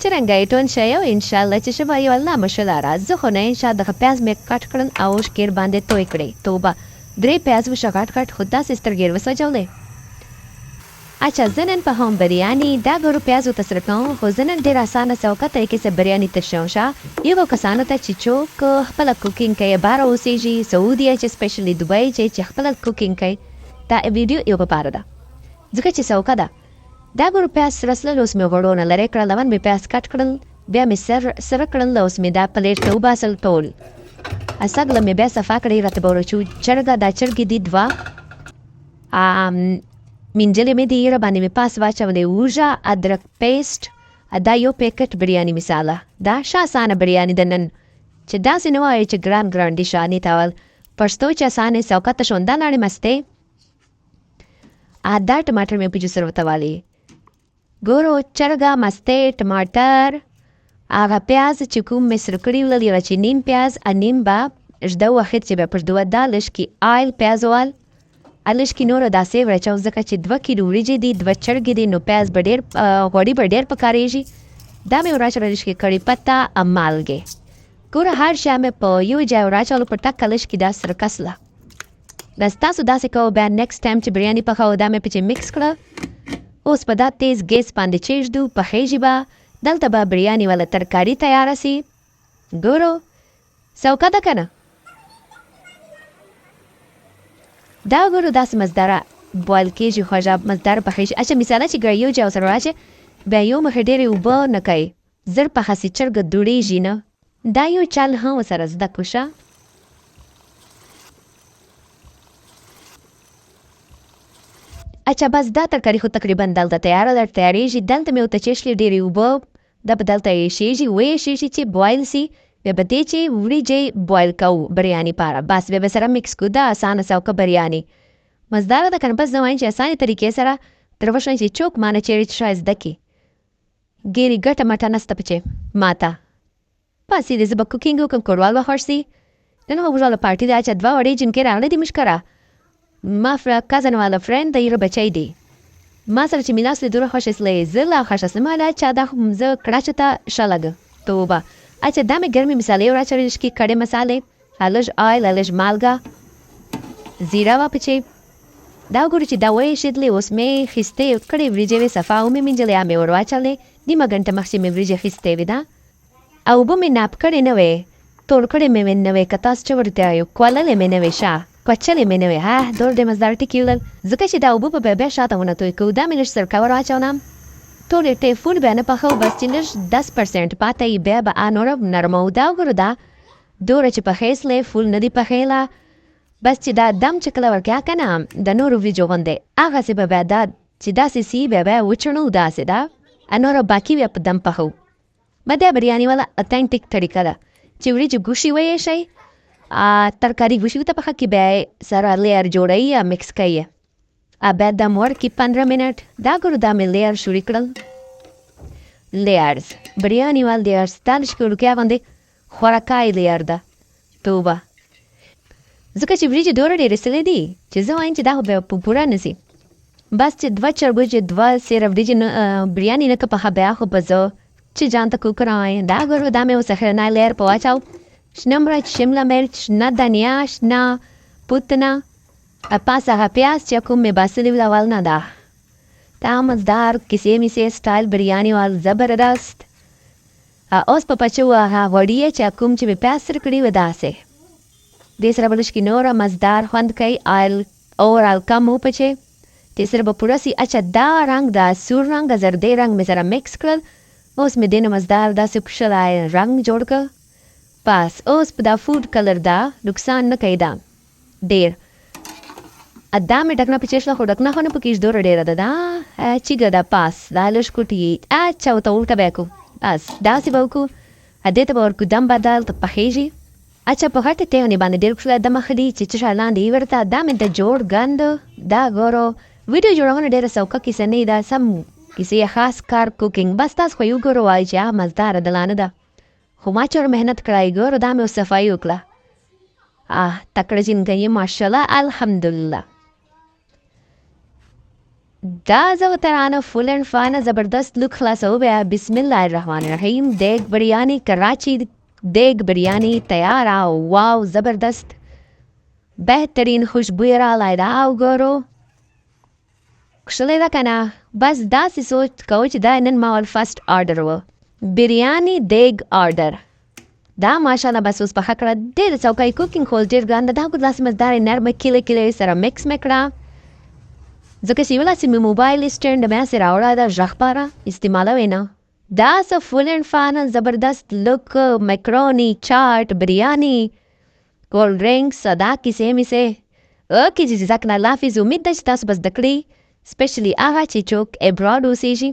څرنګه یې ټون شی او انشاءالله چې ښه به یو الله مشلاره زه خو نه انشاء دغه پیاز مې کټ کړل او شکیر باندې توی کړی توبه 3 پیاز وشه کټ کټ خو داسې سترګې یې وسوځولې اچھا زه نن په هم بریاني دا ګورو پیاز ورته سره کوم خو زه نن ډېر اسانه سوکه طریقې سره بریاني تشوم شه یو کسانو ته چې څوک خپله کوکینګ کوي بهر اوسېږي سعودي چې سپیشلی دوبۍ چې خپله کوکینګ کوي دا ویډیو یو لپاره ده ځکه چې سوکه ده دا ګورو پیاز سره سره اوس مې غوړونه لرې کړل لمن مې پیاز کټ کړل بیا مې سره کړل اوس مې دا پلیټ ته وباسل ټول اسګله مې بیا صفا کړی راته به ورچو چرګه دا چرګې دي 2 منجلې مې دی باندې مې پاس واچولې وژه ادرک پیسټ دا یو پیکټ بریاني مثاله دا ښه اسانه بریاني د نن چې داسې نه وایي چې ګران دي شانې تاول پښتو چې اسانه سوکته شوندا نړۍ مسته دا ټماټر مې په جوسر وتوالی ګورو چرګه مسته ټماټر هغه پیاز چې کوم مې سره کړي ول یو چې نیم پیاز نیم با ژده وخت چې به پر دوه دالش کې آیل پیازوال الش کې نور داسې ورچاو ځکه چې 2 کیلو وریجې دي 2 چرګې دي نو پیاز به ډېر غوړي به ډېر پکارېږي دا مې وراچولی الش کې کړي پته مالګې ګوره هر شی مې په یو ځای وراچولو په ټک الش کې دا سره کسله بس تاسو داسې کوو بیا نیکسټ ټایم چې بریاني پخوو دا مې پکې مکس کړه اوس په دا تیز ګیس باندې چې ږدو پخېږي به دلته به بریاني والا ترکاري تیاره سي ګورو سوکه ده که نه دا ګورو داسې مزداره بویل کېږي خوږه مزداره پخېږي اچھا مثاله چې ګر یو ځای سره راچې بیا یو مخې ډېرې اوبه نه کوي زر پخه سي چرګه دوړېږي نه دا یو چل هم ورسره زده کړو شه اچھا بس دا ترکاري خو تقریبا دلته تیاره ده تیارېږي دلته مې ورته چیښلې ډېرې اوبه دا به دلته ایښېږي ویښېږي چې بویل سي بیا به دې چې وریجې بویل کوو بریاني پاره بس بیا به سره مکس کړو دا اسانه سوکه بریاني مزداره ده که نه بس زه وایم چې اسانې طریقې سره تر وښیم چې څوک مانه چیرې چې شاید زده کړي ګیرې ګټه مټه نسته پکې ماته بس دې زه به کوکینګ وکړم کوروال به خوښ سي نن خو وژاله پارټي ده چې 2 وړې جنکې راغلې دي مشکره ما کزن والا فرند د یره بچی دی ما سره چې میلاس لیدو را خوشسلی زه لا خوشسلم حالا چا دا زه کړاچو ته ښه لګه توبه اچھا دا مې ګرمې مسالې وراچولې لږ کې کړې مسالې لږ آیل لږ مالګه زیره وه پکې دا وګورو چې دا ویښېدلې اوس مې خیستې کړې وریجې وې صفا ومې مینځلې مې ور واچولې نیمه ګنټه مخکې مې وریجې خیستې وې ده او اوبه مې ناپ کړې نه وې توړ کړې مې نه وې که تاسو چې ورته یو کوللې مې نه وې ښه کوچلې مې نه وې دور ډېر مزدار ټکي ولل ځکه چې دا اوبه به بیا شاته ونه توی کوو دا مې لږ سرکه ور واچولم ټولې ټیفون بیا نه پخوو بس چې لږ 10% پاته یې بیا به نوره نرمو دا وګورو دا دوره چې پخېسلې فول نه دي پخېله بس چې دا دم چې کله ورکیا که نه د نورو وریجو غوندې هغسې به بیا دا چې داسې سي بیا وچړو داسې ده نوره باقي بیا په دم پخوو به دا بریاني والا اتنټیک طریقه ده چې وریجې ګوشي ویښئ ترکاری گوشی ته پخه کې بیا سره لیر جوړی یا مکس کوي بیا دم ورکړي 15 منټ دا ګورو دا مې لیر شروع کړل لیرز بریاني وال لیرز دا لږ کې وړوکیا غوندې خوراکای لیر ده توبه ځکه چې وریجې دومره ډېرې سلې دي چې زه وایم چې دا خو بیا په پوره نه سي بس چې 2 چرګو چې 2 سیره وریجې بریاني نه که پخه بیا خو به زه چې جان ته کوکرایم دا ګورو دا مې اوس اخرنی لیر په واچو شنه مرچ شمله مرچ شنه دنیا شنه پوتنه پاس هغه پیاز چې کوم مې باسلي ول اول نه ده دا مزدار کیسې میسې سټایل بریاني وال زبردست اوس په پچو هغه وړي چې کوم چې مې پیاز سره کړي و داسې دې سره به لږ کې نوره مزدار خوند کوي آیل اورال کم وپچې دې سره به پوره سي اچھا دا رنګ دا سور رنګ زردې رنګ مې سره مکس کړل اوس مې دې نه مزدار داسې کښلی رنګ جوړ کړ پاس اوس په دا فود کلر دا نقصان نه کوي دا ډېر دا مې ډکنه پچې شله خو ډکنه خو نه پکې دوره ډېره ده دا چیګه ده پاس دا لږ کوټي اچھا ورته الټه به کړو بس داسې به وکړو دې ته به ورکړو دم بدل ته پخېږي اچھا په غټې تیغنې باندې ډېر کښله دمه ښه دي چې څه شی لاندې یې ورته دا مې د جوړ ګند دا ګورو ویډیو جوړونه ډېره سوکه کیسه نه ده سم کیسې خاص کار کوکینګ بس تاسو خو یې وګورو وایي چې مزداره ده لا نه ده خو ما چې ور محنت کړی ګورو دا مې اوس صفایي وکړه تکړه جنکه یې ماشاءالله الحمدلله دا زه ترانه فل اینڈ فان زبردست لک خلاصو بیا بسم الله الرحمن الرحیم دیگ بریانی کراچی دیگ بریانی تیاره واو زبردست بهترین خوشبوی را لایده او ګورو کښلی ده که نه بس داسې سوچ کوو چې دا نن ما ول فسټ آرډر و بریانی دیگ آرډر دا ماشاءالله بس اوس پخه کړه ډېره څوکۍ کوکینګ خو ډېر ګران ده دا خو داسې مزدارې نرمه کیله کیله سره مکس مې کړه ځکه چې یولا چې مې موبایل سټینډ مې هسې راوړه ده غږ پاره استعمالوې نه دا څه فل اینډ فان زبردست لک میکرونی چاٹ بریانی کولډ ډرینکس دا کیسې میسې اوکې جزاک الله حافظ امید ده چې تاسو به زده کړئ سپیشلی هغه چې څوک ابراډ اوسیږي